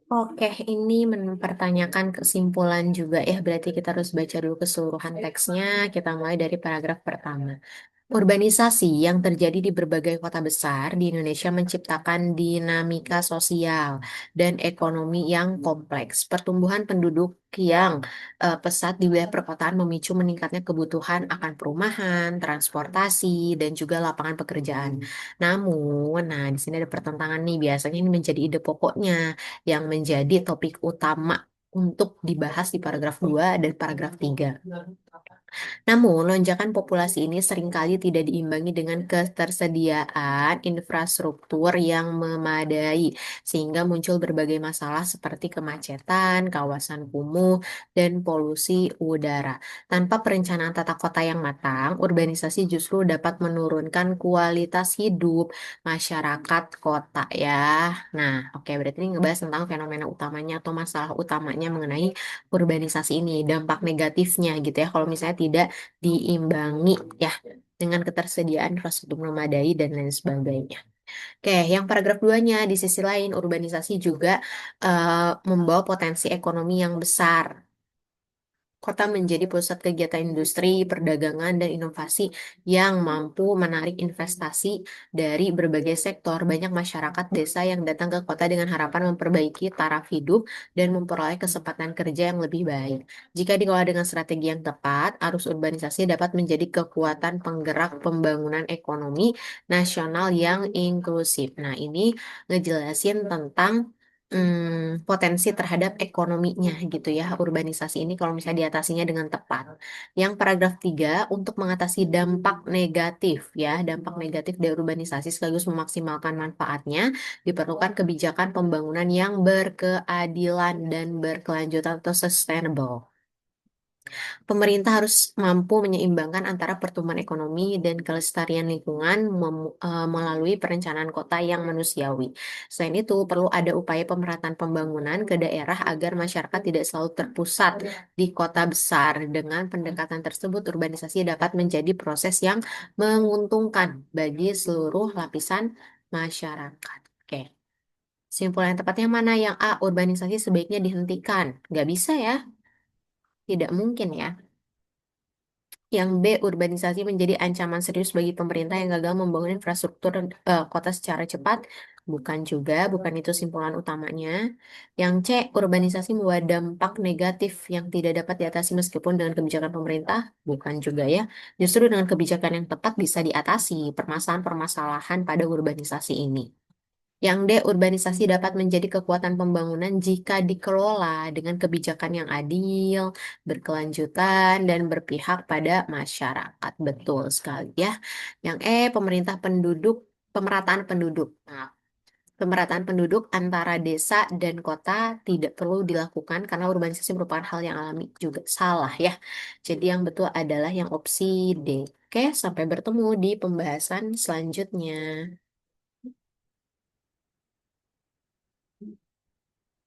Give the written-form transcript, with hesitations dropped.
Oke, ini mempertanyakan kesimpulan juga ya. Berarti kita harus baca dulu keseluruhan teksnya. Kita mulai dari paragraf pertama. Urbanisasi yang terjadi di berbagai kota besar di Indonesia menciptakan dinamika sosial dan ekonomi yang kompleks. Pertumbuhan penduduk yang pesat di wilayah perkotaan memicu meningkatnya kebutuhan akan perumahan, transportasi, dan juga lapangan pekerjaan. Namun, nah di sini ada pertentangan nih. Biasanya ini menjadi ide pokoknya yang menjadi topik utama untuk dibahas di paragraf 2 dan paragraf 3. Namun, lonjakan populasi ini seringkali tidak diimbangi dengan ketersediaan infrastruktur yang memadai, sehingga muncul berbagai masalah seperti kemacetan, kawasan kumuh, dan polusi udara. Tanpa perencanaan tata kota yang matang, urbanisasi justru dapat menurunkan kualitas hidup masyarakat kota ya. Nah, oke, berarti ini ngebahas tentang fenomena utamanya atau masalah utamanya mengenai urbanisasi ini, dampak negatifnya gitu ya. Kalau misalnya tidak diimbangi ya dengan ketersediaan infrastruktur memadai dan lain sebagainya. Oke, yang paragraf 2-nya di sisi lain urbanisasi juga membawa potensi ekonomi yang besar. Kota menjadi pusat kegiatan industri, perdagangan, dan inovasi yang mampu menarik investasi dari berbagai sektor. Banyak masyarakat desa yang datang ke kota dengan harapan memperbaiki taraf hidup dan memperoleh kesempatan kerja yang lebih baik. Jika dikelola dengan strategi yang tepat, arus urbanisasi dapat menjadi kekuatan penggerak pembangunan ekonomi nasional yang inklusif. Nah, ini ngejelasin tentang potensi terhadap ekonominya gitu ya urbanisasi ini kalau misalnya diatasinya dengan tepat. Yang paragraf 3 untuk mengatasi dampak negatif ya, dampak negatif dari urbanisasi sekaligus memaksimalkan manfaatnya diperlukan kebijakan pembangunan yang berkeadilan dan berkelanjutan atau sustainable. Pemerintah harus mampu menyeimbangkan antara pertumbuhan ekonomi dan kelestarian lingkungan melalui perencanaan kota yang manusiawi. Selain itu, perlu ada upaya pemerataan pembangunan ke daerah agar masyarakat tidak selalu terpusat di kota besar. Dengan pendekatan tersebut, urbanisasi dapat menjadi proses yang menguntungkan bagi seluruh lapisan masyarakat. Oke. Simpulan yang tepatnya mana? Yang A, urbanisasi sebaiknya dihentikan. Nggak bisa ya, tidak mungkin ya. Yang B, urbanisasi menjadi ancaman serius bagi pemerintah yang gagal membangun infrastruktur kota secara cepat. Bukan juga, bukan itu simpulan utamanya. Yang C, urbanisasi membawa dampak negatif yang tidak dapat diatasi meskipun dengan kebijakan pemerintah. Bukan juga ya. Justru dengan kebijakan yang tepat bisa diatasi permasalahan-permasalahan pada urbanisasi ini. Yang D, urbanisasi dapat menjadi kekuatan pembangunan jika dikelola dengan kebijakan yang adil, berkelanjutan, dan berpihak pada masyarakat. Betul sekali ya. Yang E, pemerataan penduduk. Nah, pemerataan penduduk antara desa dan kota tidak perlu dilakukan karena urbanisasi merupakan hal yang alami juga. Salah ya. Jadi yang betul adalah yang opsi D. Oke, sampai bertemu di pembahasan selanjutnya.